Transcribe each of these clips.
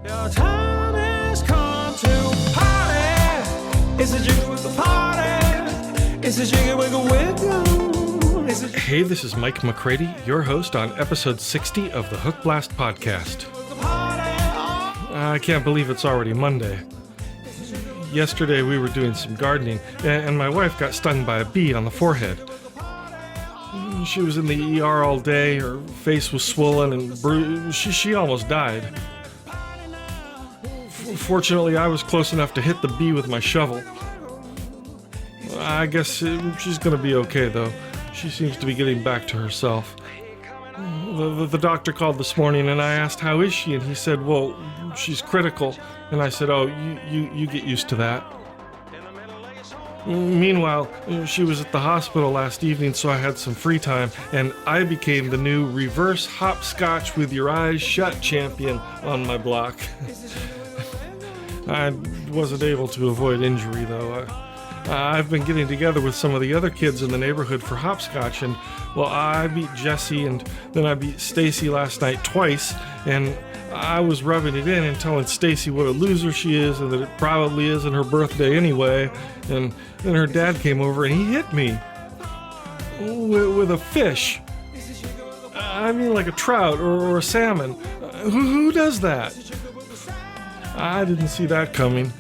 Your time has come to party. It's a jiggle with the party. It's a jiggle wiggle wiggle. Hey, this is Mike McCready, your host on episode 60 of the Hookblast Podcast. I can't believe it's already Monday. Yesterday we were doing some gardening, and my wife got stung by a bee on the forehead. She was in the ER all day, her face was swollen and bruised. She almost died. Fortunately, I was close enough to hit the bee with my shovel. I guess she's gonna be okay, though. She seems to be getting back to herself. The doctor called this morning and I asked, how is she? And he said, well, she's critical. And I said, oh, you get used to that. Meanwhile, she was at the hospital last evening, so I had some free time, and I became the new reverse hopscotch with your eyes shut champion on my block. I wasn't able to avoid injury, though. I've been getting together with some of the other kids in the neighborhood for hopscotch, and, well, I beat Jesse, and then I beat Stacy last night twice, and I was rubbing it in and telling Stacy what a loser she is and that it probably isn't her birthday anyway, and then her dad came over and he hit me with a fish. I mean, like a trout or a salmon. Who does that? I didn't see that coming.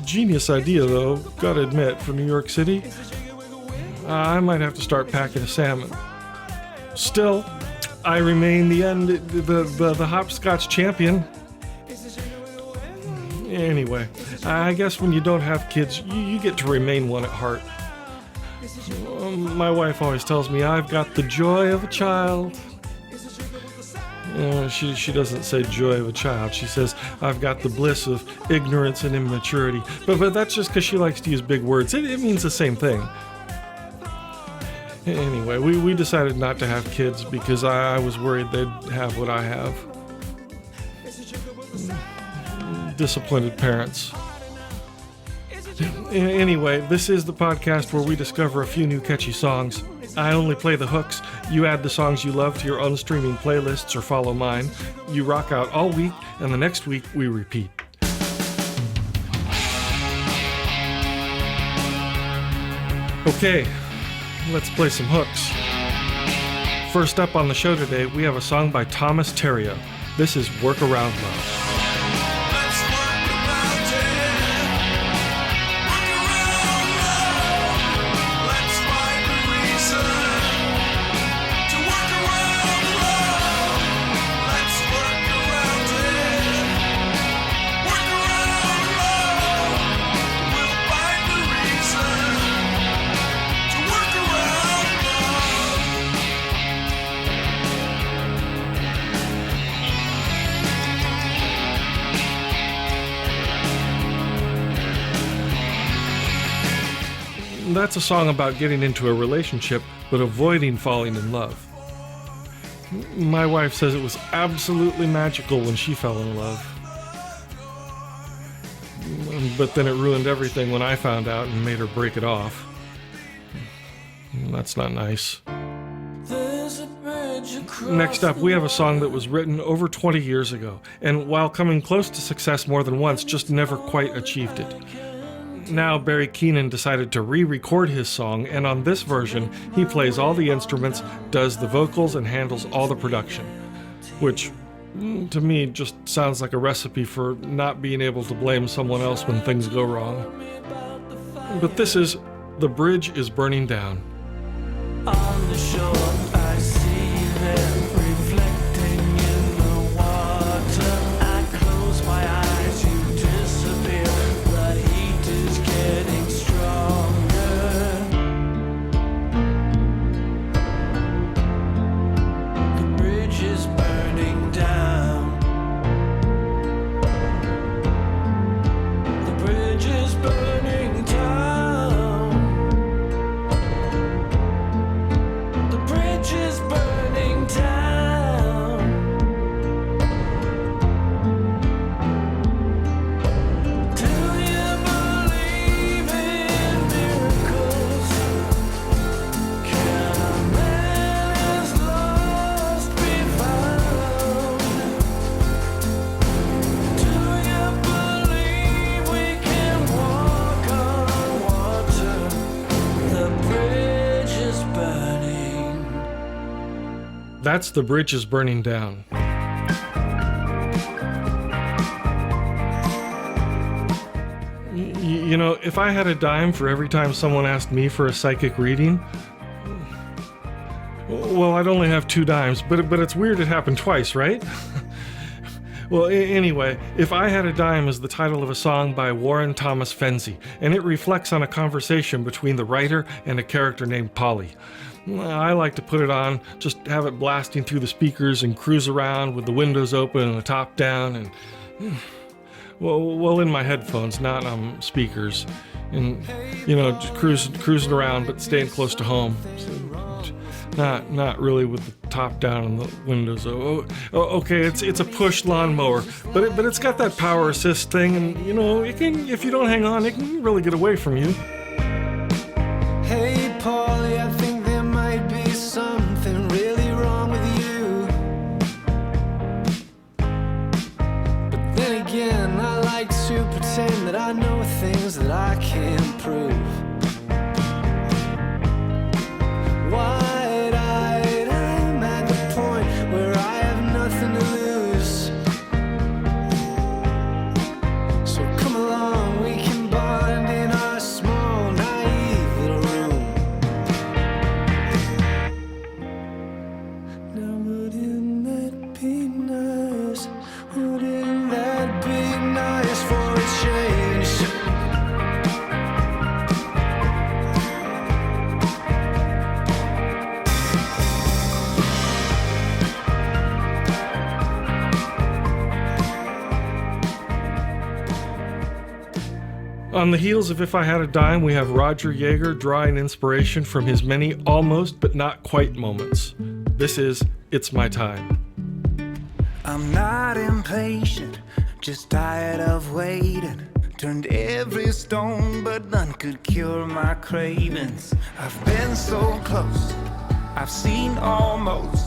Genius idea, though, gotta admit, for New York City. I might have to start packing a salmon. Still, I remain the hopscotch champion. Anyway, I guess when you don't have kids, you get to remain one at heart. My wife always tells me I've got the joy of a child. She doesn't say joy of a child. She says I've got the bliss of ignorance and immaturity. But that's just because she likes to use big words. It means the same thing. Anyway, we decided not to have kids because I was worried they'd have what I have. Disappointed parents. Anyway, this is the podcast where we discover a few new catchy songs. I only play the hooks. You add the songs you love to your own streaming playlists or follow mine. You rock out all week, and the next week we repeat. Okay. Let's play some hooks. First up on the show today, we have a song by Theriault. This is Work Around Love. That's a song about getting into a relationship, but avoiding falling in love. My wife says it was absolutely magical when she fell in love. But then it ruined everything when I found out and made her break it off. That's not nice. Next up, we have a song that was written over 20 years ago, and while coming close to success more than once, just never quite achieved it. Now Barry Keenan decided to re-record his song, and on this version, he plays all the instruments, does the vocals, and handles all the production. Which, to me, just sounds like a recipe for not being able to blame someone else when things go wrong. But this is The Bridge is Burning Down. On the shore, I see them reflecting in the water. I close my eyes, you disappear. The heat is getting stronger. The bridge is burning down. The bridge is burning down. The bridge That's The Bridge is Burning Down. You know, if I had a dime for every time someone asked me for a psychic reading, well, I'd only have 2 dimes, but it's weird it happened twice, right? Well, anyway, If I Had a Dime is the title of a song by Warren Thomas Fenzi, and it reflects on a conversation between the writer and a character named Polly. I like to put it on, just have it blasting through the speakers and cruise around with the windows open and the top down and... Well, in my headphones, not on speakers, and just cruising around, but staying close to home. So not really with the top down and the windows. Okay, it's a push lawnmower, but it's got that power assist thing, and it can, if you don't hang on, it can really get away from you. Hey, Polly, I think there might be something really wrong with you. But then again, I like to pretend that I know things that I can't prove. Wide-eyed, I'm at the point where I have nothing to lose. So come along, we can bond in our small, naive little room. Now wouldn't that be nice? Wouldn't that be nice for a change? On the heels of If I Had a Dime, we have Roger Jaeger drawing inspiration from his many almost but not quite moments. This is It's My Time. I'm not impatient, just tired of waiting. Turned every stone, but none could cure my cravings. I've been so close, I've seen almost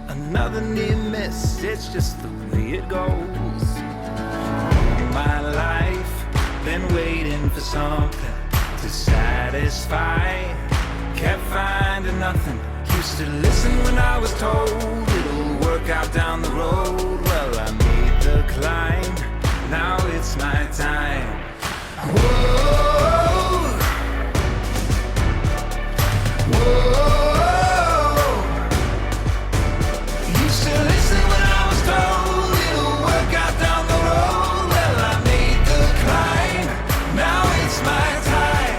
another near miss. It's just the way it goes. My life, been waiting for something to satisfy. Kept finding nothing. Used to listen when I was told it'll work out down the road. Well, I made the climb, now it's my time. Whoa, whoa. Used to listen when I was told it'll work out down the road. Well, I made the climb, now it's my time.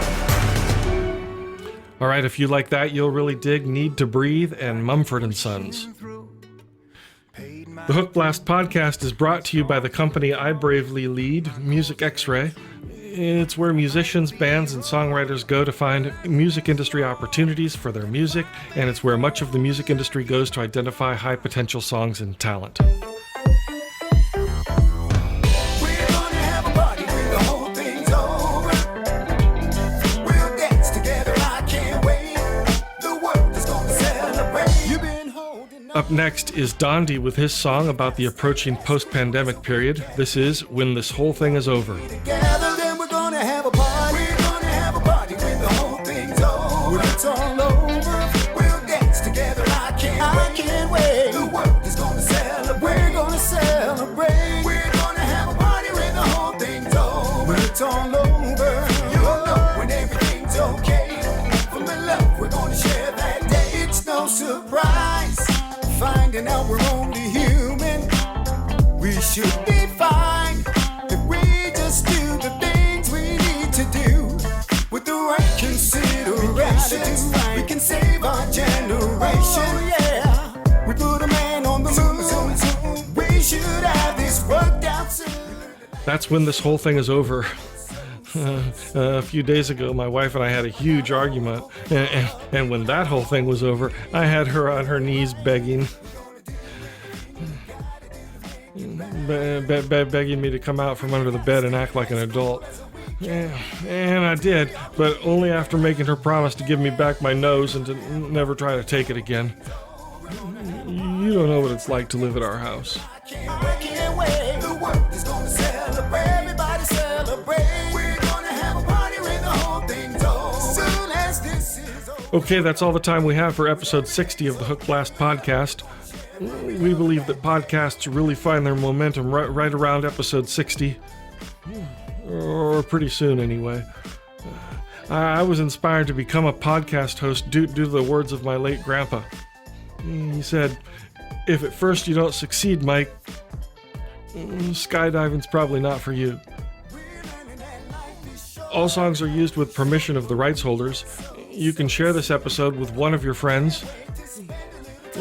All right, if you like that, you'll really dig Need to Breathe and Mumford & Sons. The Hookblast Podcast is brought to you by the company I bravely lead, Music Xray. It's where musicians, bands, and songwriters go to find music industry opportunities for their music, and it's where much of the music industry goes to identify high-potential songs and talent. Up next is Dondi with his song about the approaching post-pandemic period. This is When This Whole Thing Is Over. Together, then we're gonna have a party. We're gonna have a party when the whole thing's over. When it's all over, we'll dance together. I can't wait. The world is gonna celebrate. We're gonna celebrate. We're gonna have a party when the whole thing's over. When it's all over, you'll know when everything's okay. From the love, we're gonna share that day. It's no surprise. Finding out we're only human. We should be fine if we just do the things we need to do with the right considerations. We can save our generation. Oh, yeah. We put a man on the moon. We should have this worked out soon. That's When This Whole Thing Is Over. A few days ago, my wife and I had a huge argument, and when that whole thing was over, I had her on her knees begging me to come out from under the bed and act like an adult. And I did, but only after making her promise to give me back my nose and to never try to take it again. You don't know what it's like to live at our house. I can't wait. The world is gonna celebrate. Everybody celebrate. We're gonna have a party when the whole thing's over. Soon as this is over. Okay, that's all the time we have for episode 60 of the Hookblast Podcast. We believe that podcasts really find their momentum right around episode 60. Or pretty soon, anyway. I was inspired to become a podcast host due to the words of my late grandpa. He said, "If at first you don't succeed, Mike, skydiving's probably not for you." All songs are used with permission of the rights holders. You can share this episode with one of your friends,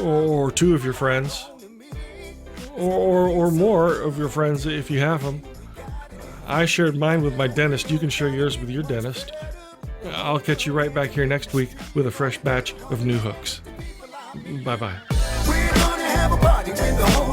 or two of your friends, or more of your friends if you have them. I shared mine with my dentist. You can share yours with your dentist. I'll catch you right back here next week with a fresh batch of new hooks. Bye-bye. We're gonna have a party with the whole